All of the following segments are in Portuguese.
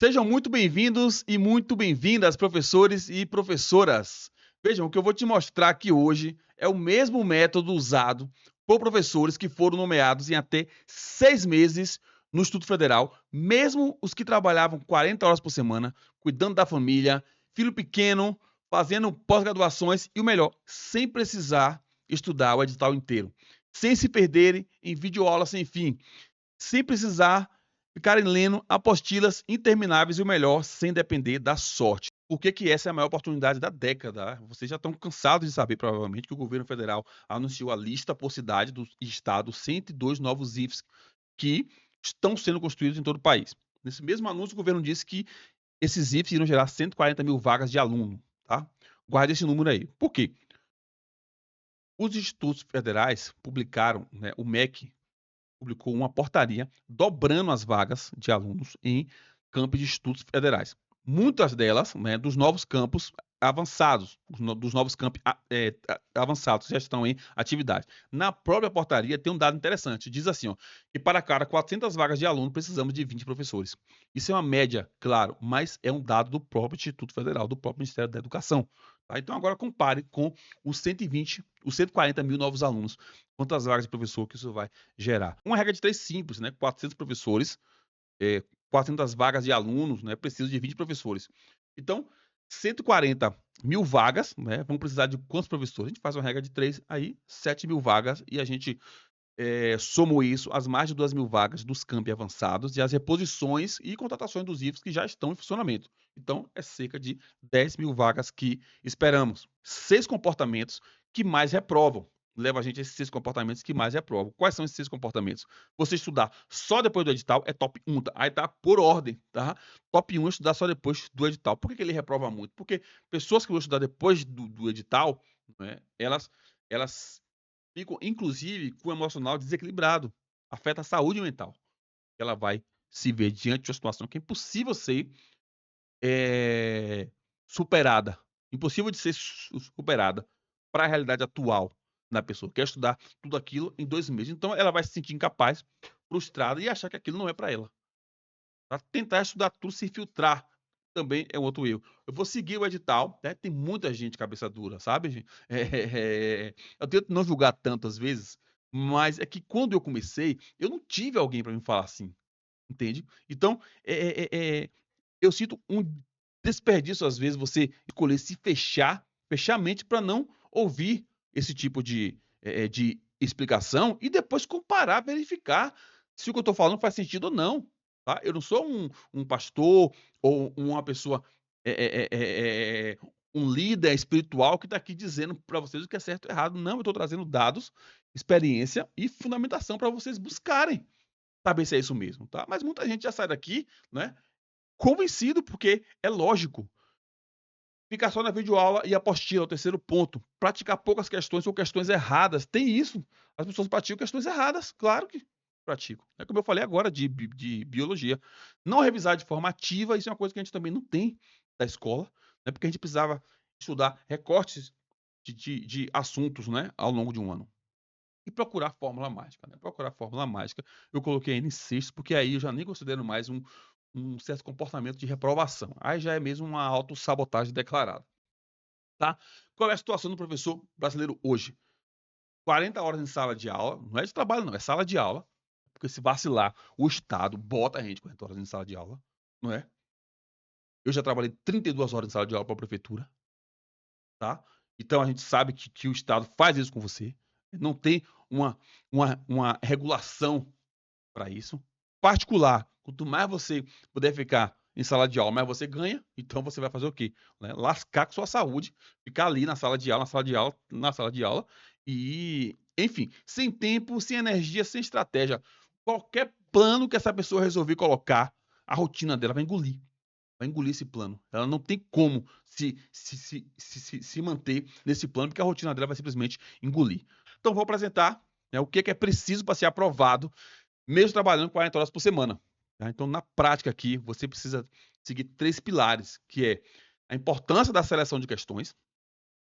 Sejam muito bem-vindos e muito bem-vindas, professores e professoras. Vejam, o que eu vou te mostrar aqui hoje é o mesmo método usado por professores que foram nomeados em até 6 meses no Instituto Federal, mesmo os que trabalhavam 40 horas por semana, cuidando da família, filho pequeno, fazendo pós-graduações e o melhor, sem precisar estudar o edital inteiro, sem se perderem em videoaula sem fim, sem precisar ficarem lendo apostilas intermináveis e o melhor, sem depender da sorte. Por que essa é a maior oportunidade da década? Vocês já estão cansados de saber, provavelmente, que o governo federal anunciou a lista por cidade do estado 102 novos IFs que estão sendo construídos em todo o país. Nesse mesmo anúncio, o governo disse que esses IFs irão gerar 140 mil vagas de aluno. Tá? Guarde esse número aí. Por quê? Os institutos federais publicaram, o MEC publicou uma portaria dobrando as vagas de alunos em campos de institutos federais. Muitas delas, dos novos campos avançados, dos novos campos avançados já estão em atividade. Na própria portaria tem um dado interessante, diz assim, que para cada 400 vagas de aluno precisamos de 20 professores. Isso é uma média, claro, mas é um dado do próprio Instituto Federal, do próprio Ministério da Educação. Tá? Então agora compare com os 120, os 140 mil novos alunos, quantas vagas de professor que isso vai gerar. Uma regra de 3 simples, 400 professores, 400 vagas de alunos, precisa de 20 professores. Então, 140 mil vagas, vão precisar de quantos professores? A gente faz uma regra de 3, aí 7 mil vagas, e a gente somou isso às mais de 2 mil vagas dos campi avançados e as reposições e contratações dos IFs que já estão em funcionamento. Então, é cerca de 10 mil vagas que esperamos. 6 comportamentos que mais reprovam. Leva a gente a esses 6 comportamentos que mais reprovam. Quais são esses 6 comportamentos? Você estudar só depois do edital é top 1. Aí tá por ordem, tá? Top 1 é estudar só depois do edital. Por que ele reprova muito? Porque pessoas que vão estudar depois do edital, elas ficam, inclusive, com o emocional desequilibrado. Afeta a saúde mental. Ela vai se ver diante de uma situação que é impossível ser superada. Impossível de ser superada para a realidade atual da pessoa. Quer estudar tudo aquilo em 2 meses. Então, ela vai se sentir incapaz, frustrada e achar que aquilo não é para ela. Pra tentar estudar tudo, se filtrar também é um outro erro. Eu vou seguir o edital, tem muita gente cabeça dura, sabe, gente? Eu tento não julgar tanto às vezes, mas é que quando eu comecei, eu não tive alguém para me falar assim, entende? Então, eu sinto um desperdício às vezes você escolher se fechar a mente para não ouvir esse tipo de explicação e depois comparar, verificar se o que eu estou falando faz sentido ou não, tá? Eu não sou um pastor ou uma pessoa, um líder espiritual que está aqui dizendo para vocês o que é certo ou errado. Não, eu estou trazendo dados, experiência e fundamentação para vocês buscarem saber se é isso mesmo, tá? Mas muita gente já sai daqui, convencido, porque é lógico. Ficar só na videoaula e apostila, o terceiro ponto. Praticar poucas questões ou questões erradas. Tem isso. As pessoas praticam questões erradas, claro que praticam. É como eu falei agora de biologia. Não revisar de forma ativa, isso é uma coisa que a gente também não tem da escola, porque a gente precisava estudar recortes de assuntos, ao longo de um ano. E procurar a fórmula mágica, Procurar a fórmula mágica. Eu coloquei ainda em sexto, porque aí eu já nem considero mais um certo comportamento de reprovação. Aí já é mesmo uma autossabotagem declarada, tá? Qual é a situação do professor brasileiro hoje? 40 horas em sala de aula, não é de trabalho não, é sala de aula, porque se vacilar, o Estado bota a gente 40 horas em sala de aula, não é? Eu já trabalhei 32 horas em sala de aula para a prefeitura, tá? Então a gente sabe que o Estado faz isso com você, não tem uma regulação para isso. Particular, quanto mais você puder ficar em sala de aula, mais você ganha, então você vai fazer o quê? Lascar com sua saúde, ficar ali na sala de aula, na sala de aula, e, enfim, sem tempo, sem energia, sem estratégia. Qualquer plano que essa pessoa resolver colocar, a rotina dela vai engolir esse plano. Ela não tem como se manter nesse plano, porque a rotina dela vai simplesmente engolir. Então, vou apresentar o que é preciso para ser aprovado mesmo trabalhando 40 horas por semana. Tá? Então, na prática aqui, você precisa seguir 3 pilares, que é a importância da seleção de questões,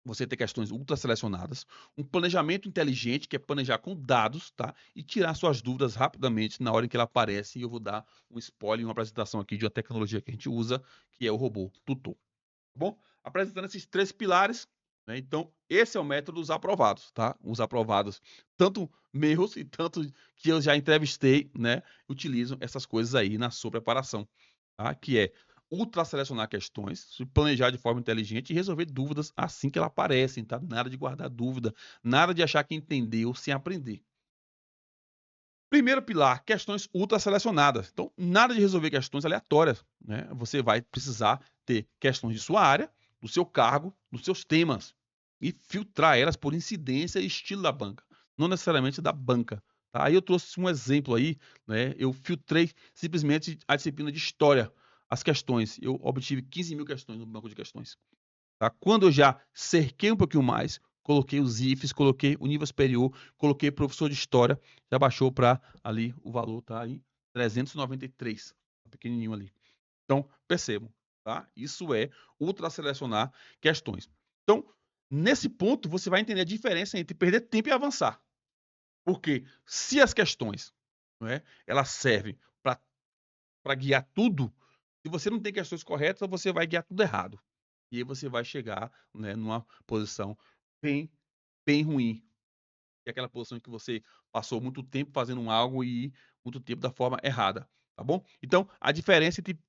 você ter questões ultra selecionadas, um planejamento inteligente, que é planejar com dados, tá? E tirar suas dúvidas rapidamente na hora em que ela aparece. E eu vou dar um spoiler, uma apresentação aqui de uma tecnologia que a gente usa, que é o robô tutor. Tá bom? Apresentando esses 3 pilares, né, então esse é o método dos aprovados, tá? Os aprovados, tanto meus e tanto que eu já entrevistei, né, utilizam essas coisas aí na sua preparação, tá? Que é ultra selecionar questões, se planejar de forma inteligente e resolver dúvidas assim que elas aparecem, tá? Nada de guardar dúvida, nada de achar que entendeu sem aprender. Primeiro pilar, questões ultra selecionadas. Então, nada de resolver questões aleatórias, né? Você vai precisar ter questões de sua área, do seu cargo, dos seus temas e filtrar elas por incidência e estilo da banca, não necessariamente da banca, tá? Aí eu trouxe um exemplo aí, né? Eu filtrei simplesmente a disciplina de história, as questões. Eu obtive 15.000 questões no banco de questões. Tá? Quando eu já cerquei um pouquinho mais, coloquei os IFs, coloquei o nível superior, coloquei professor de história, já baixou para ali, o valor tá aí, 393, pequenininho ali. Então, percebam, tá? Isso é ultra selecionar questões. Então, nesse ponto, você vai entender a diferença entre perder tempo e avançar. Porque se as questões, não é, elas servem para guiar tudo, se você não tem questões corretas, você vai guiar tudo errado. E aí você vai chegar, né, numa posição bem, bem ruim. Que é aquela posição em que você passou muito tempo fazendo algo e muito tempo da forma errada, tá bom? Então, a diferença entre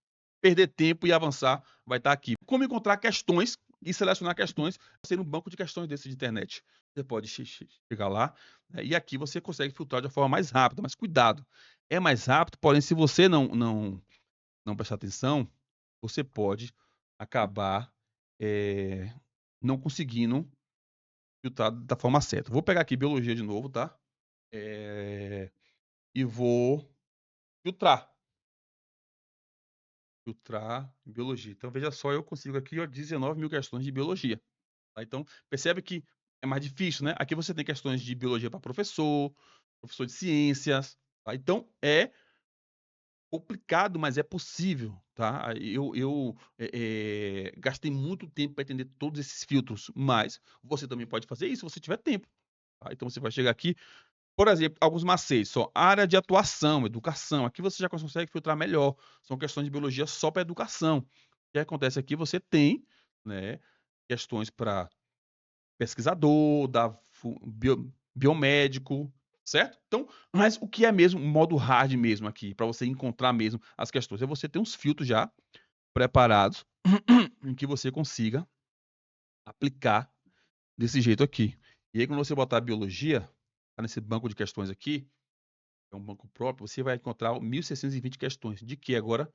perder tempo e avançar vai estar aqui. Como encontrar questões e selecionar questões sem um banco de questões desse de internet. Você pode chegar lá, né, e aqui você consegue filtrar de uma forma mais rápida, mas cuidado. É mais rápido, porém, se você não prestar atenção, você pode acabar não conseguindo filtrar da forma certa. Vou pegar aqui biologia de novo, tá? E vou filtrar. Filtrar biologia. Então, veja só, eu consigo aqui, ó, 19.000 questões de biologia. Tá? Então, percebe que é mais difícil, né? Aqui você tem questões de biologia para professor, professor de ciências. Tá? Então, é complicado, mas é possível, tá? Eu gastei muito tempo para entender todos esses filtros, mas você também pode fazer isso se você tiver tempo, tá? Então você vai chegar aqui, por exemplo, alguns macetes, só área de atuação, educação, aqui você já consegue filtrar melhor, são questões de biologia só para educação. O que acontece aqui, você tem, né, questões para pesquisador, biomédico, certo? Então, mas o que é mesmo modo hard mesmo aqui, para você encontrar mesmo as questões? É você ter uns filtros já preparados em que você consiga aplicar desse jeito aqui. E aí, quando você botar biologia, tá nesse banco de questões aqui, é um banco próprio, você vai encontrar 1.620 questões. De que agora?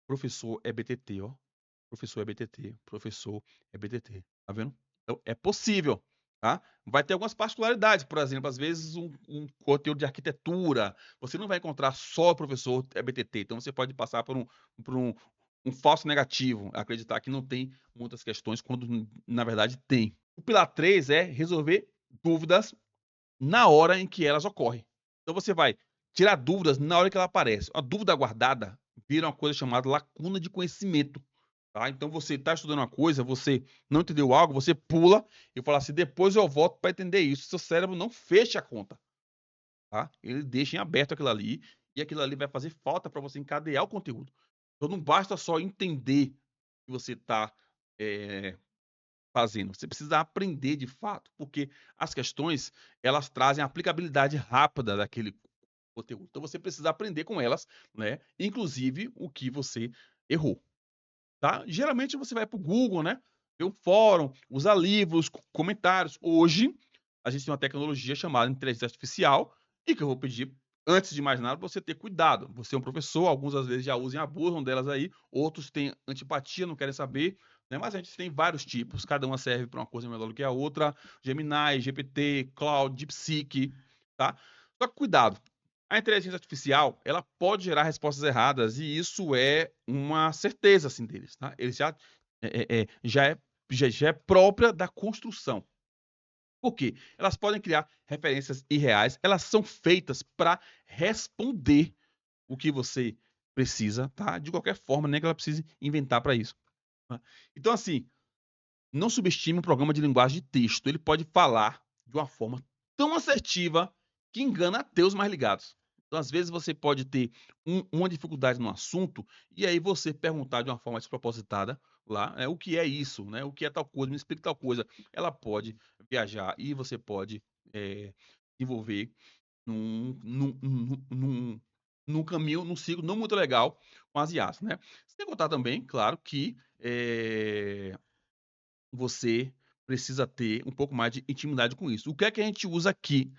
Professor é BTT, ó. Professor é BTT, professor é BTT. Tá vendo? Então, é possível, tá? Vai ter algumas particularidades, por exemplo, às vezes um conteúdo de arquitetura, você não vai encontrar só professor é BTT, então você pode passar por um falso negativo, acreditar que não tem muitas questões, quando na verdade tem. O pilar 3 é resolver dúvidas na hora em que elas ocorrem. Então você vai tirar dúvidas na hora que ela aparece. A dúvida guardada vira uma coisa chamada lacuna de conhecimento. Tá? Então você está estudando uma coisa, você não entendeu algo, você pula e fala assim: depois eu volto para entender isso. Seu cérebro não fecha a conta. Tá? Ele deixa em aberto aquilo ali e aquilo ali vai fazer falta para você encadear o conteúdo. Então não basta só entender o que você está fazendo. Você precisa aprender de fato, porque as questões elas trazem a aplicabilidade rápida daquele conteúdo. Então você precisa aprender com elas, né? Inclusive o que você errou. Tá? Geralmente você vai para o Google, né? Ver um fórum, usar livros, comentários. Hoje, a gente tem uma tecnologia chamada inteligência artificial e que eu vou pedir, antes de mais nada, você ter cuidado. Você é um professor, alguns às vezes já usam e abusam delas aí, outros têm antipatia, não querem saber, né? Mas a gente tem vários tipos, cada uma serve para uma coisa melhor do que a outra. Gemini, GPT, Cloud, DeepSeek, tá? Só que cuidado, a inteligência artificial, ela pode gerar respostas erradas e isso é uma certeza, assim, deles, tá? Eles já é própria da construção. Por quê? Elas podem criar referências irreais, elas são feitas para responder o que você precisa, tá? De qualquer forma, nem que ela precise inventar para isso, tá? Então, assim, Não subestime um programa de linguagem de texto. Ele pode falar de uma forma tão assertiva que engana até os mais ligados. Então, às vezes, você pode ter uma dificuldade no assunto e aí você perguntar de uma forma despropositada lá, o que é isso, né? O que é tal coisa, me explica tal coisa. Ela pode viajar e você pode envolver num caminho, num ciclo não muito legal com as IAs, né? Sem contar também, claro, que você precisa ter um pouco mais de intimidade com isso. O que é que a gente usa aqui?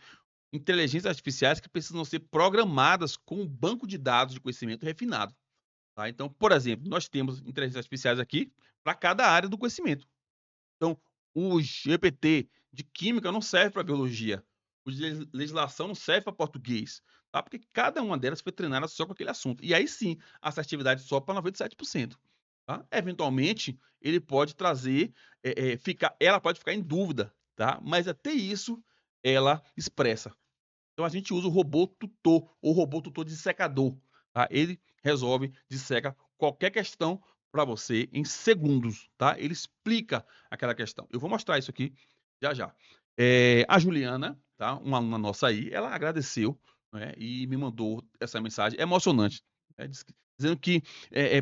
Inteligências artificiais que precisam ser programadas com um banco de dados de conhecimento refinado. Tá? Então, por exemplo, nós temos inteligências artificiais aqui para cada área do conhecimento. Então, o GPT de química não serve para biologia. O de legislação não serve para português. Tá? Porque cada uma delas foi treinada só com aquele assunto. E aí sim, a assertividade sobe para 97%. Tá? Eventualmente, ele pode trazer, ela pode ficar em dúvida, tá? Mas até isso ela expressa. Então a gente usa o robô tutor ou robô tutor dissecador. Tá? Ele resolve, disseca qualquer questão para você em segundos, tá? Ele explica aquela questão. Eu vou mostrar isso aqui já já. A Juliana, tá? Uma aluna nossa aí, ela agradeceu, né? E me mandou essa mensagem emocionante, né? Dizendo que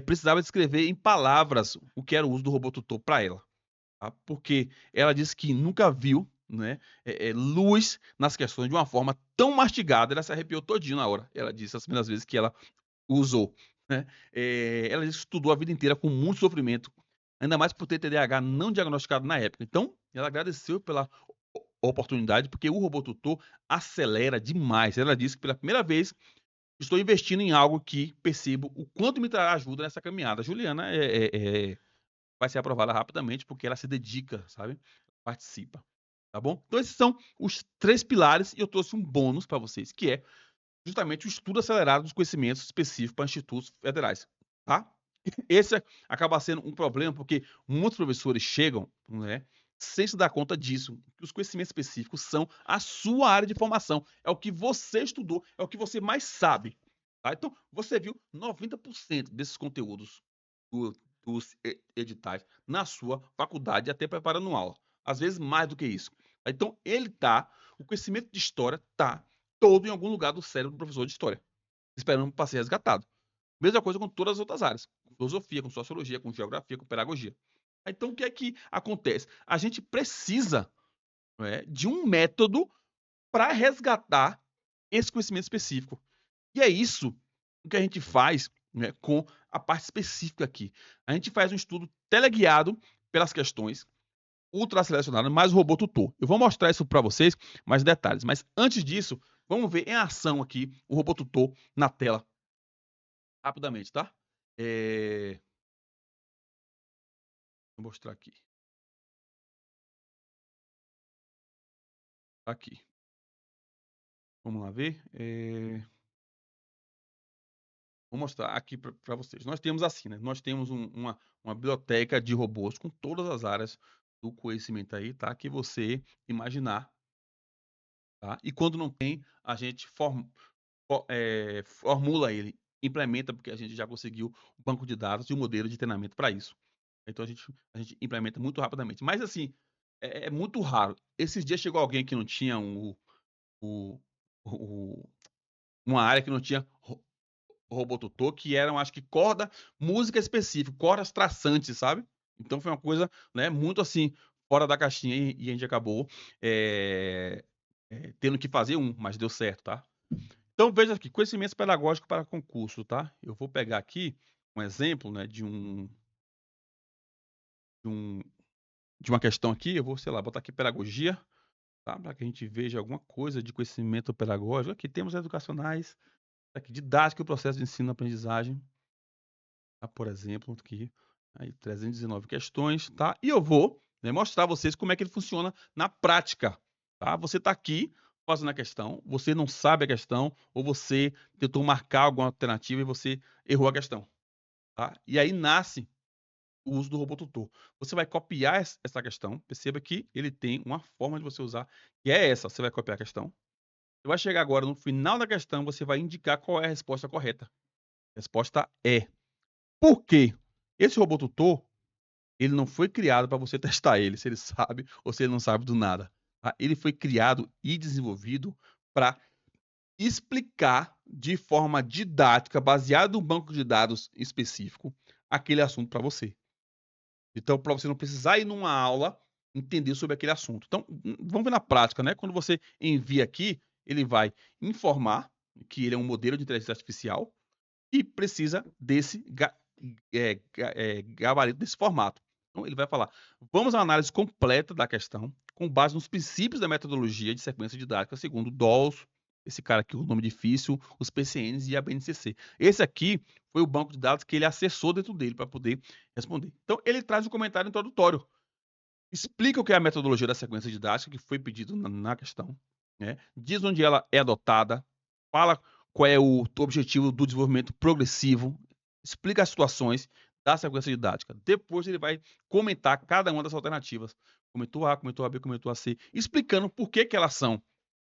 precisava descrever em palavras o que era o uso do robô tutor para ela, tá? Porque ela disse que nunca viu, né, luz nas questões de uma forma tão mastigada, ela se arrepiou todinho na hora. Ela disse as primeiras vezes que ela usou, né? Ela disse que estudou a vida inteira com muito sofrimento, ainda mais por ter TDAH não diagnosticado na época. Então, ela agradeceu pela oportunidade, porque o robô tutor acelera demais. Ela disse que pela primeira vez estou investindo em algo que percebo o quanto me trará ajuda nessa caminhada. A Juliana vai ser aprovada rapidamente porque ela se dedica, sabe? Participa, tá bom? Então esses são os 3 pilares e eu trouxe um bônus para vocês, que é justamente o estudo acelerado dos conhecimentos específicos para institutos federais, tá? Esse acaba sendo um problema porque muitos professores chegam, né, sem se dar conta disso, que os conhecimentos específicos são a sua área de formação, é o que você estudou, é o que você mais sabe, tá? Então, você viu 90% desses conteúdos do dos editais na sua faculdade, até preparando aula. Às vezes mais do que isso. Então, o conhecimento de história tá todo em algum lugar do cérebro do professor de história, esperando para ser resgatado. Mesma coisa com todas as outras áreas, com filosofia, com sociologia, com geografia, com pedagogia. Então, o que é que acontece? A gente precisa, de um método para resgatar esse conhecimento específico. E é isso que a gente faz, né, com a parte específica aqui. A gente faz um estudo teleguiado pelas questões, ultra selecionadas, mais o robô tutor. Eu vou mostrar isso para vocês, mais detalhes. Mas antes disso, vamos ver em ação aqui o robô tutor na tela, rapidamente, tá? Vou mostrar aqui. Aqui. Vamos lá ver. Vou mostrar aqui para vocês. Nós temos assim, né? Nós temos uma biblioteca de robôs com todas as áreas do conhecimento aí, tá? Que você imaginar, tá? E quando não tem, a gente formula ele, implementa, porque a gente já conseguiu o banco de dados e o modelo de treinamento para isso. Então a gente implementa muito rapidamente. Mas assim, é muito raro. Esses dias chegou alguém que não tinha o, o- uma área que não tinha robô tutor, que eram, acho que, música específica, cordas traçantes, sabe? Então foi uma coisa, né, muito assim, fora da caixinha e a gente acabou tendo que fazer mas deu certo, tá? Então veja aqui, conhecimentos pedagógicos para concurso, tá? Eu vou pegar aqui um exemplo, né, de um de uma questão aqui, eu vou, sei lá, botar aqui pedagogia, tá? Para que a gente veja alguma coisa de conhecimento pedagógico. Aqui temos educacionais, aqui didática e o processo de ensino-aprendizagem, tá? Por exemplo, aqui, aí 319 questões, tá? E eu vou, né, mostrar a vocês como é que ele funciona na prática, tá? Você está aqui fazendo a questão, você não sabe a questão, ou você tentou marcar alguma alternativa e você errou a questão, tá? E aí nasce o uso do robô tutor. Você vai copiar essa questão, perceba que ele tem uma forma de você usar, que é essa, você vai copiar a questão. Você vai chegar agora no final da questão, você vai indicar qual é a resposta correta. A resposta é. Por quê? Esse robô tutor, Ele não foi criado para você testar ele, se ele sabe ou se ele não sabe do nada, tá? Ele foi criado e desenvolvido para explicar de forma didática, baseado num banco de dados específico, aquele assunto para você. Então, para você não precisar ir numa aula entender sobre aquele assunto. Então, vamos ver na prática, né? Quando você envia aqui, ele vai informar que ele é um modelo de inteligência artificial e precisa desse gabarito, desse formato. Então, ele vai falar: vamos à análise completa da questão, com base nos princípios da metodologia de sequência didática, segundo o DOLS, esse cara aqui, o nome difícil, os PCNs e a BNCC. Esse aqui foi o banco de dados que ele acessou dentro dele para poder responder. Então, ele traz um comentário introdutório. Explica o que é a metodologia da sequência didática, que foi pedido na questão, né? Diz onde ela é adotada, fala qual é o objetivo do desenvolvimento progressivo, explica as situações da sequência didática. Depois ele vai comentar cada uma das alternativas. Comentou A, comentou A, B, comentou A, C, explicando por que elas são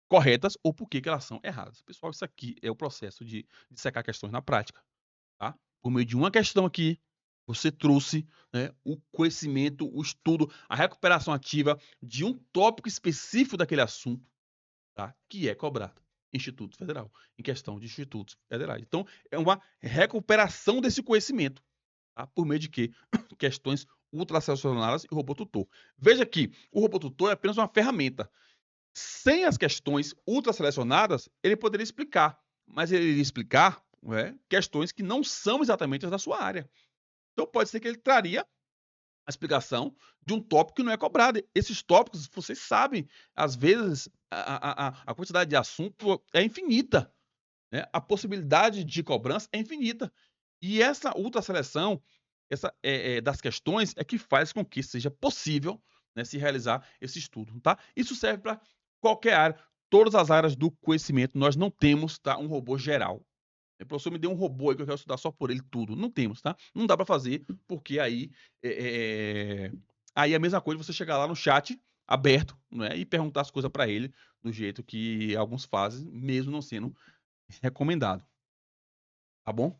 corretas ou por que elas são erradas. Pessoal, isso aqui é o processo de secar questões na prática, tá? Por meio de uma questão aqui, você trouxe, né, o conhecimento, o estudo, a recuperação ativa de um tópico específico daquele assunto, tá? Que é cobrado. Instituto Federal, em questão de institutos federais. Então, é uma recuperação desse conhecimento, tá? Por meio de quê? Questões ultraselecionadas e robô tutor. Veja que o robô tutor é apenas uma ferramenta. Sem as questões ultraselecionadas, ele poderia explicar, mas ele iria explicar, né, questões que não são exatamente as da sua área. Então, pode ser que ele traria a explicação de um tópico que não é cobrado. Esses tópicos, vocês sabem, às vezes a quantidade de assunto é infinita, né? A possibilidade de cobrança é infinita. E essa ultraseleção das questões é que faz com que seja possível, né, se realizar esse estudo. Tá? Isso serve para qualquer área, todas as áreas do conhecimento. Nós não temos, tá, um robô geral. O professor me deu um robô aí que eu quero estudar só por ele tudo. Não temos, tá? Não dá para fazer, porque aí aí é a mesma coisa você chegar lá no chat aberto, né, e perguntar as coisas para ele do jeito que alguns fazem, mesmo não sendo recomendado. Tá bom?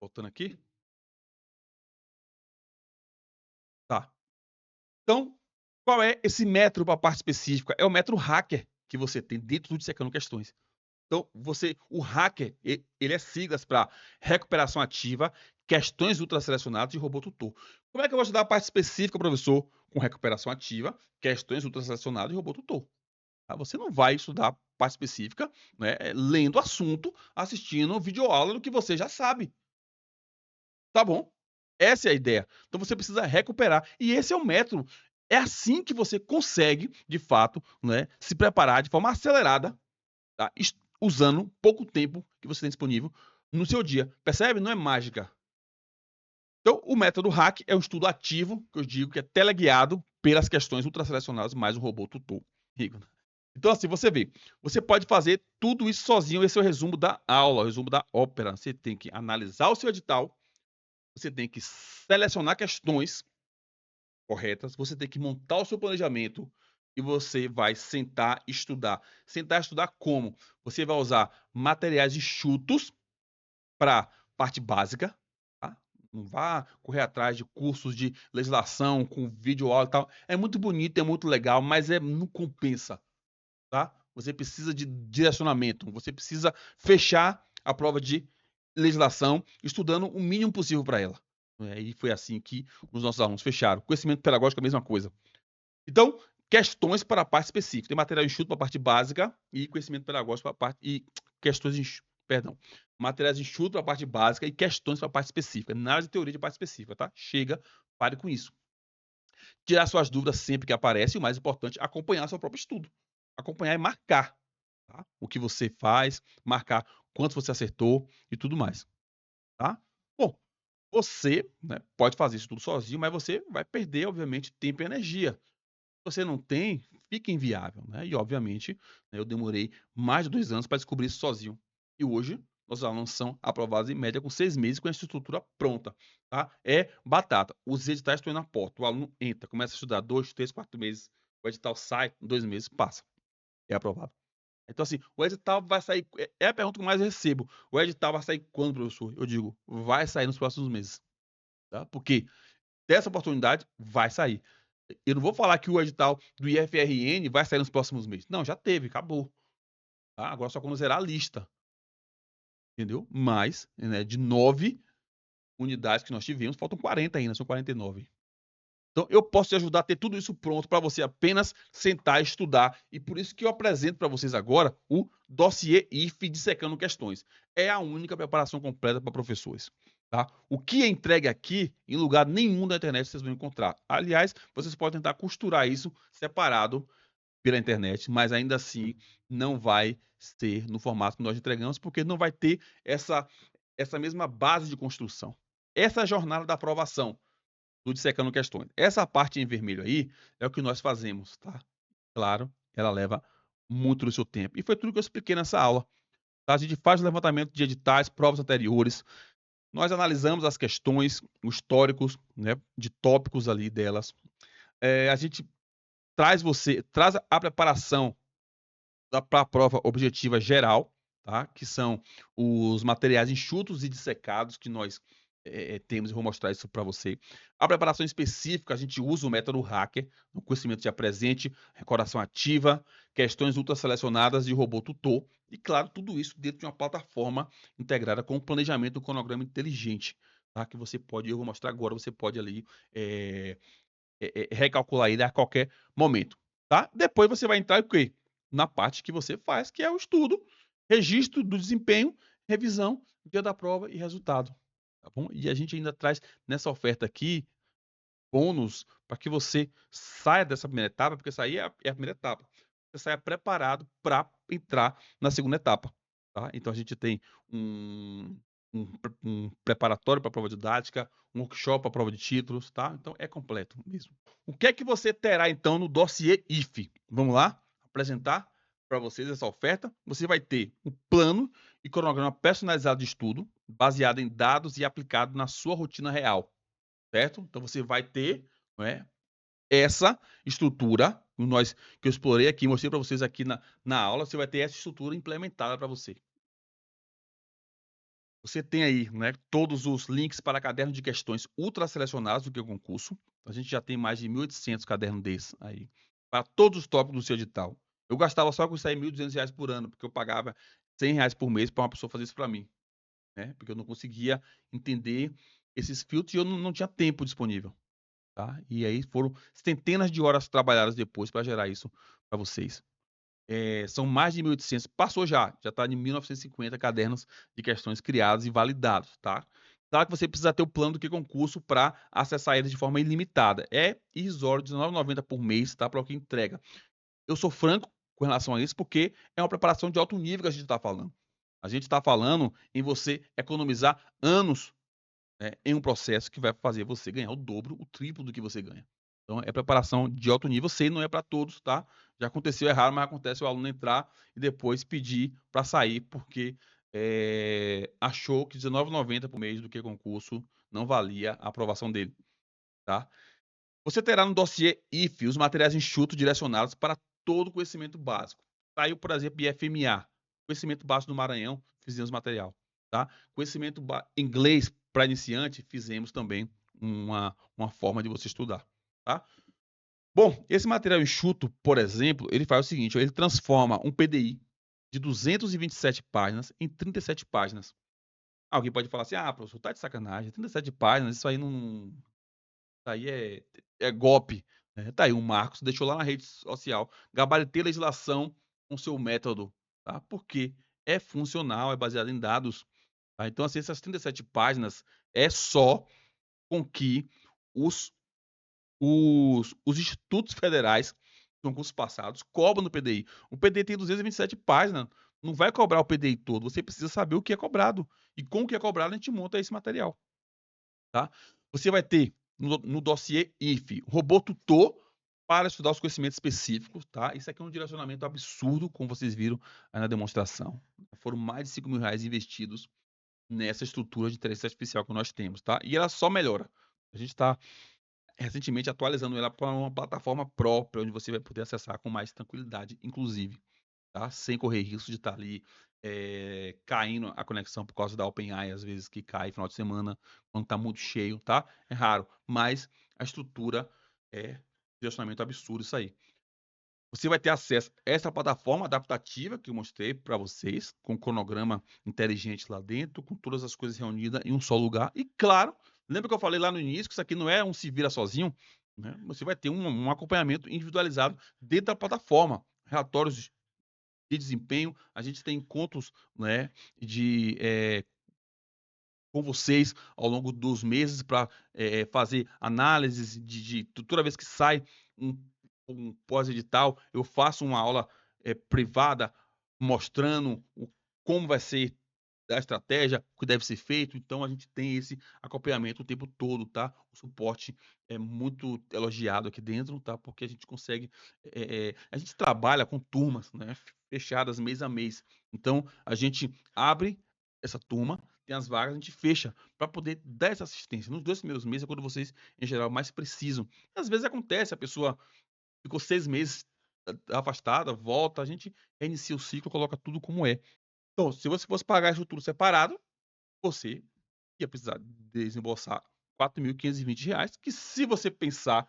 Voltando aqui. Tá. Então, qual é esse método para a parte específica? É o método hacker que você tem dentro do Dissecando Questões. Então, o hacker, ele é siglas para recuperação ativa, questões ultraselecionadas e robô tutor. Como é que eu vou estudar a parte específica, professor? Com recuperação ativa, questões ultraselecionadas e robô tutor. Tá? Você não vai estudar a parte específica, né, lendo o assunto, assistindo videoaula do que você já sabe. Tá bom? Essa é a ideia. Então você precisa recuperar. E esse é o método. É assim que você consegue, de fato, né, se preparar de forma acelerada, tá? Usando pouco tempo que você tem disponível no seu dia. Percebe? Não é mágica. Então, o método hack é um estudo ativo, que eu digo que é teleguiado pelas questões ultraselecionadas mais o robô tutor. Então, assim, você vê, você pode fazer tudo isso sozinho. Esse é o resumo da aula, o resumo da ópera. Você tem que analisar o seu edital, você tem que selecionar questões corretas, você tem que montar o seu planejamento e você vai sentar e estudar. Sentar e estudar como? Você vai usar materiais enxutos para parte básica, tá? Não vá correr atrás de cursos de legislação com vídeo aula e tal. É muito bonito, é muito legal, mas não compensa, tá? Você precisa de direcionamento, você precisa fechar a prova de legislação estudando o mínimo possível para ela. E foi assim que os nossos alunos fecharam. Conhecimento pedagógico é a mesma coisa. Então, questões para a parte específica. Tem material enxuto para a parte básica e conhecimento pedagógico para a parte... E questões... Perdão. Materiais enxutos para a parte básica e questões para a parte específica. Nada de teoria de parte específica, tá? Chega, pare com isso. Tirar suas dúvidas sempre que aparece e o mais importante, acompanhar seu próprio estudo. Acompanhar e marcar, tá? O que você faz, marcar quanto você acertou e tudo mais, tá? Bom, você, né, pode fazer isso tudo sozinho, mas você vai perder, obviamente, tempo e energia. Se você não tem, fica inviável, né? E, obviamente, né, eu demorei mais de 2 anos para descobrir isso sozinho. E hoje, nossos alunos são aprovados em média com 6 meses com a estrutura pronta, tá? É batata. Os editais estão indo na porta. O aluno entra, começa a estudar 2, 3, 4 meses. O edital sai, 2 meses, passa. É aprovado. Então, assim, o edital vai sair... É a pergunta que eu mais recebo. O edital vai sair quando, professor? Eu digo, vai sair nos próximos meses. Tá? Por quê? dessa oportunidade, vai sair. Eu não vou falar que o edital do IFRN vai sair nos próximos meses. Não, já teve, acabou. Tá? Agora só quando zerar a lista. Entendeu? Mas, né, de 9 unidades que nós tivemos, faltam 40 ainda, são 49. Então, eu posso te ajudar a ter tudo isso pronto para você apenas sentar e estudar. E por isso que eu apresento para vocês agora o dossiê IF Dissecando Questões. É a única preparação completa para professores. Tá? O que é entregue aqui, em lugar nenhum da internet vocês vão encontrar. Aliás, vocês podem tentar costurar isso separado pela internet, mas ainda assim não vai ser no formato que nós entregamos, porque não vai ter essa mesma base de construção. Essa é a jornada da aprovação do Dissecando Questões. Essa parte em vermelho aí é o que nós fazemos, tá? Claro, ela leva muito do seu tempo. E foi tudo que eu expliquei nessa aula. Tá? A gente faz o levantamento de editais, provas anteriores, nós analisamos as questões, os históricos, né, de tópicos ali delas. A gente traz a preparação para a prova objetiva geral, tá? Que são os materiais enxutos e dissecados que nós temos, e vou mostrar isso para você. A preparação específica, a gente usa o método Hacker, no conhecimento de presente, recordação ativa, questões ultra-selecionadas e robô tutor. E, claro, tudo isso dentro de uma plataforma integrada com o planejamento do cronograma inteligente, tá? Que você pode, eu vou mostrar agora, você pode ali recalcular ele a qualquer momento, tá? Depois você vai entrar o quê? Na parte que você faz, que é o estudo, registro do desempenho, revisão, dia da prova e resultado, tá bom? E a gente ainda traz nessa oferta aqui bônus para que você saia dessa primeira etapa, porque essa aí é a primeira etapa. Você saia preparado para entrar na segunda etapa, tá? Então a gente tem um um preparatório para a prova didática, um workshop para a prova de títulos, tá? Então é completo mesmo. O que é que você terá então no dossiê IF? Vamos lá apresentar para vocês essa oferta. Você vai ter um plano e cronograma personalizado de estudo, baseado em dados e aplicado na sua rotina real, certo? Então você vai ter, não é, essa estrutura que eu explorei aqui, mostrei para vocês aqui na aula. Você vai ter essa estrutura implementada para você. Você tem aí, né, todos os links para cadernos de questões ultra selecionados do que o concurso. A gente já tem mais de 1.800 cadernos desses aí, para todos os tópicos do seu edital. Eu gastava só com isso aí R$ 1.200 por ano, porque eu pagava R$ 100 por mês para uma pessoa fazer isso para mim, né? Porque eu não conseguia entender esses filtros e eu não tinha tempo disponível, tá? E aí foram centenas de horas trabalhadas depois para gerar isso para vocês. São mais de 1.800, passou já está em 1.950 cadernos de questões criados e validados, tá? Claro que você precisa ter o plano do que concurso para acessar eles de forma ilimitada. É irrisório, R$19,90 por mês, tá? Para o que entrega. Eu sou franco com relação a isso, porque é uma preparação de alto nível que a gente está falando. A gente está falando em você economizar anos, né, em um processo que vai fazer você ganhar o dobro, o triplo do que você ganha. Então, é preparação de alto nível. Sei, não é para todos, tá? Já aconteceu errado, mas acontece o aluno entrar e depois pedir para sair, porque achou que R$19,90 por mês do que concurso não valia a aprovação dele, tá? Você terá no dossiê IF os materiais enxutos direcionados para todo o conhecimento básico. Saiu, por exemplo, IFMA, conhecimento básico do Maranhão, fizemos material, tá? Conhecimento inglês para iniciante, fizemos também uma forma de você estudar, tá? Bom, esse material enxuto, por exemplo, ele faz o seguinte, ele transforma um PDI de 227 páginas em 37 páginas. Alguém pode falar assim, professor, tá de sacanagem, 37 páginas, isso aí não... Isso aí é golpe, né? Tá aí o Marcos deixou lá na rede social, gabaritei a legislação com seu método, tá? Porque é funcional, é baseado em dados, tá? Então, assim, essas 37 páginas é só com que os institutos federais, concursos passados, cobram no PDI. O PDI tem 227 páginas, não vai cobrar o PDI todo, você precisa saber o que é cobrado. E com o que é cobrado, a gente monta esse material, tá? Você vai ter no dossiê IF, robô tutor para estudar os conhecimentos específicos, tá? Isso aqui é um direcionamento absurdo, como vocês viram aí na demonstração. Foram mais de R$5.000 investidos nessa estrutura de inteligência artificial que nós temos, tá? E ela só melhora. A gente está recentemente atualizando ela para uma plataforma própria, onde você vai poder acessar com mais tranquilidade, inclusive, tá? Sem correr risco de estar ali caindo a conexão por causa da OpenAI, às vezes que cai final de semana, quando tá muito cheio, tá? É raro, mas a estrutura é direcionamento absurdo isso aí. Você vai ter acesso a essa plataforma adaptativa que eu mostrei para vocês, com um cronograma inteligente lá dentro, com todas as coisas reunidas em um só lugar. E claro, lembra que eu falei lá no início que isso aqui não é um se vira sozinho, né? Você vai ter um acompanhamento individualizado dentro da plataforma, relatórios de desempenho, a gente tem encontros, né, com vocês ao longo dos meses para fazer análises toda vez que sai um, um pós-edital, eu faço uma aula privada mostrando como vai ser a estratégia, o que deve ser feito. Então a gente tem esse acompanhamento o tempo todo, tá? O suporte é muito elogiado aqui dentro, tá? Porque a gente consegue, a gente trabalha com turmas, né? Fechadas mês a mês. Então a gente abre essa turma, tem as vagas, a gente fecha para poder dar essa assistência. Nos 2 primeiros meses é quando vocês, em geral, mais precisam. Às vezes acontece, a pessoa ficou 6 meses afastada, volta, a gente reinicia o ciclo, coloca tudo como é. Então, se você fosse pagar isso tudo separado, você ia precisar desembolsar R$ 4.520, que se você pensar,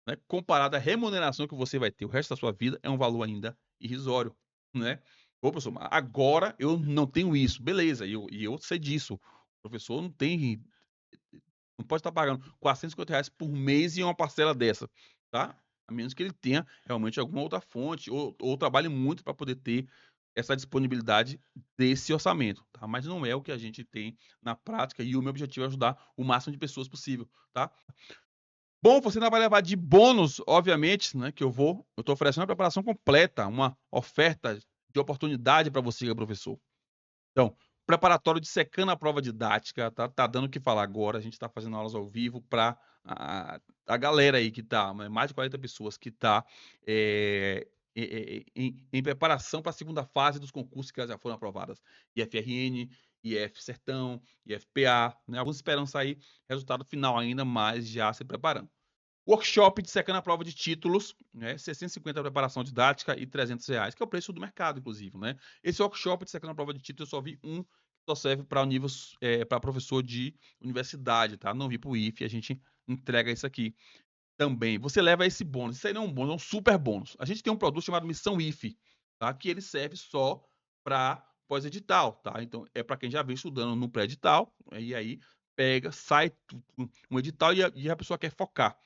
né, comparado à remuneração que você vai ter o resto da sua vida, é um valor ainda irrisório, né? Ô, professor, mas agora eu não tenho isso. Beleza, e eu sei disso. O professor não pode estar pagando R$ 450 por mês em uma parcela dessa, tá? A menos que ele tenha realmente alguma outra fonte ou trabalhe muito para poder ter essa disponibilidade desse orçamento, tá? Mas não é o que a gente tem na prática e o meu objetivo é ajudar o máximo de pessoas possível, tá? Bom, você ainda vai levar de bônus, obviamente, né, que eu estou oferecendo a preparação completa, uma oferta de oportunidade para você, professor. Então, preparatório dissecando a prova didática, tá dando o que falar agora. A gente está fazendo aulas ao vivo para a galera aí que está, mais de 40 pessoas que está em preparação para a segunda fase dos concursos que já foram aprovadas. IFRN, IF Sertão, IFPA, né? Alguns esperam sair resultado final ainda, mas já se preparando. Workshop dissecando a prova de títulos, né? 650 preparação didática e R$ 300, que é o preço do mercado, inclusive, né? Esse workshop dissecando a prova de títulos, eu só vi um que só serve para níveis, para professor de universidade, tá? Não vi para o IF, a gente entrega isso aqui também. Você leva esse bônus, isso aí não é um bônus, é um super bônus. A gente tem um produto chamado Missão IF, tá? Que ele serve só para pós-edital, tá? Então, é para quem já vem estudando no pré-edital, e aí pega, sai um edital e a pessoa quer focar.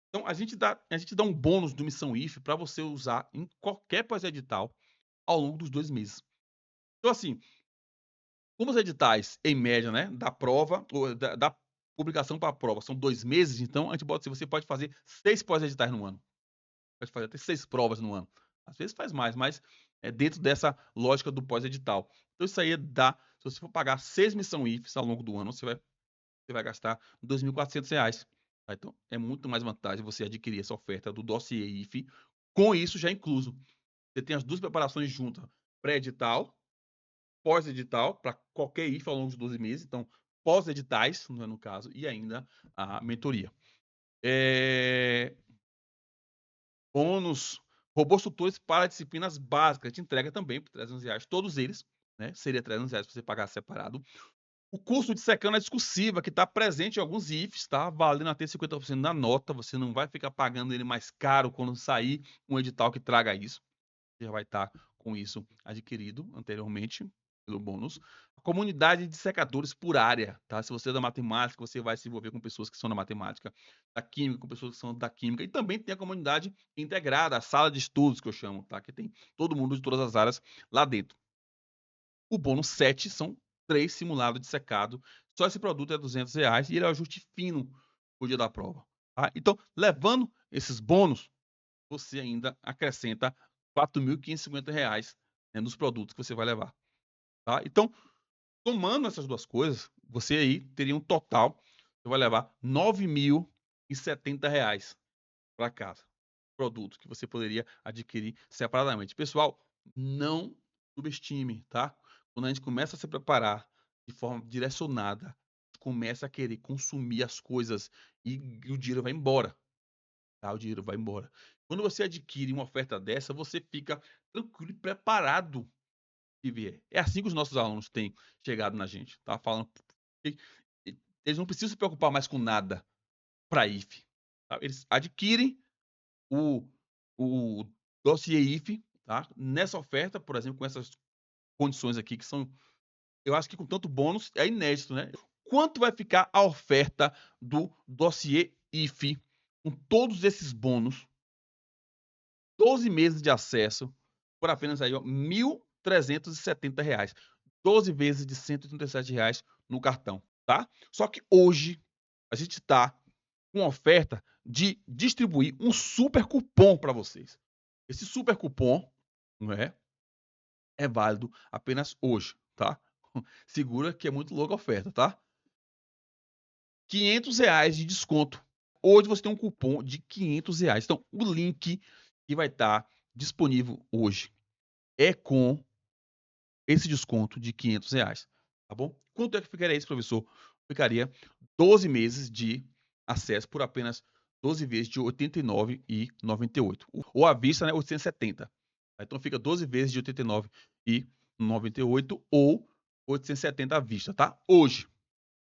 Então, a gente dá um bônus do Missão IF para você usar em qualquer pós-edital ao longo dos 2 meses. Então, assim, como os editais, em média, né, da prova, ou da publicação para a prova, são 2 meses, então a gente bota assim, você pode fazer 6 pós-editais no ano. Pode fazer até 6 provas no ano. Às vezes faz mais, mas é dentro dessa lógica do pós-edital. Então, isso aí dá, se você for pagar 6 Missão IFs ao longo do ano, você vai gastar R$ 2.400. Tá? Então, é muito mais vantagem você adquirir essa oferta do dossiê IF, com isso já incluso. Você tem as duas preparações juntas, pré-edital, pós-edital, para qualquer IF ao longo dos 12 meses, então pós-editais, no caso, e ainda a mentoria. Bônus, robôs tutores para disciplinas básicas, a gente entrega também por R$ 300, todos eles, né? Seria R$ 300 se você pagar separado. O curso de secana discursiva, que está presente em alguns IFs, tá? Valendo até 50% da nota. Você não vai ficar pagando ele mais caro quando sair um edital que traga isso. Você já vai estar com isso adquirido anteriormente pelo bônus. A comunidade de secadores por área, tá? Se você é da matemática, você vai se envolver com pessoas que são da matemática, da química, com pessoas que são da química. E também tem a comunidade integrada, a sala de estudos, que eu chamo, tá? Que tem todo mundo de todas as áreas lá dentro. O bônus 7 são 3 simulados de secado. Só esse produto é R$ 200 e ele é o ajuste fino o dia da prova. Tá? Então, levando esses bônus, você ainda acrescenta R$ 4.550, né, nos produtos que você vai levar. Tá? Então, tomando essas duas coisas, você aí teria um total, você vai levar R$ 9.070 para casa. Produtos que você poderia adquirir separadamente. Pessoal, não subestime, tá? Quando a gente começa a se preparar de forma direcionada, começa a querer consumir as coisas e o dinheiro vai embora, tá? O dinheiro vai embora. Quando você adquire uma oferta dessa, você fica tranquilo e preparado que vier. É assim que os nossos alunos têm chegado na gente, tá? Falando que eles não precisam se preocupar mais com nada para IFE, tá? Eles adquirem o o dossiê IFE, tá? Nessa oferta, por exemplo, com essas condições aqui que são, eu acho que com tanto bônus é inédito, né? Quanto vai ficar a oferta do dossiê IFE com todos esses bônus, 12 meses de acesso, por apenas aí, ó, R$ 1.370. 12 vezes de R$ 137 no cartão, tá? Só que hoje a gente tá com oferta de distribuir um super cupom para vocês. Esse super cupom, não é válido apenas hoje, tá? Segura que é muito louca a oferta, tá? R$ 500 de desconto. Hoje você tem um cupom de R$ 500. Então, o link que vai estar disponível hoje é com esse desconto de R$ 500, tá bom? Quanto é que ficaria isso, professor? Ficaria 12 meses de acesso por apenas 12 vezes de R$ 89,98. Ou à vista, né, 870. Então fica 12 vezes de R$ 89,98 ou 870 à vista, tá? Hoje,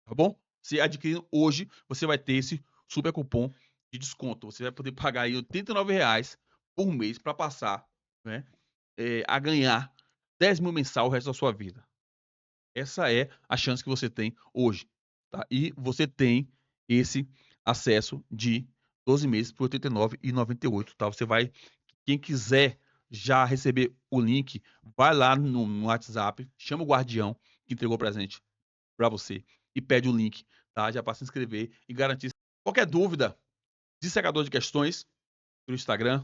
tá bom? Se adquirir hoje, você vai ter esse super cupom de desconto. Você vai poder pagar aí R$ 89 por mês para passar, né, a ganhar 10 mil mensal o resto da sua vida. Essa é a chance que você tem hoje, tá? E você tem esse acesso de 12 meses por R$ 89,98, tá? Você vai, quem quiser já receber o link, vai lá no WhatsApp, chama o guardião que entregou o presente para você e pede o link, tá? Já para se inscrever e garantir. Qualquer dúvida, dissecador de questões no Instagram,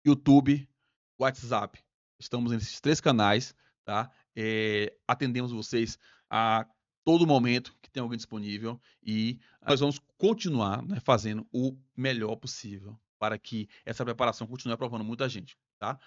YouTube, WhatsApp. Estamos nesses 3 canais, tá? Atendemos vocês a todo momento que tem alguém disponível e nós vamos continuar, né, fazendo o melhor possível para que essa preparação continue aprovando muita gente, tá?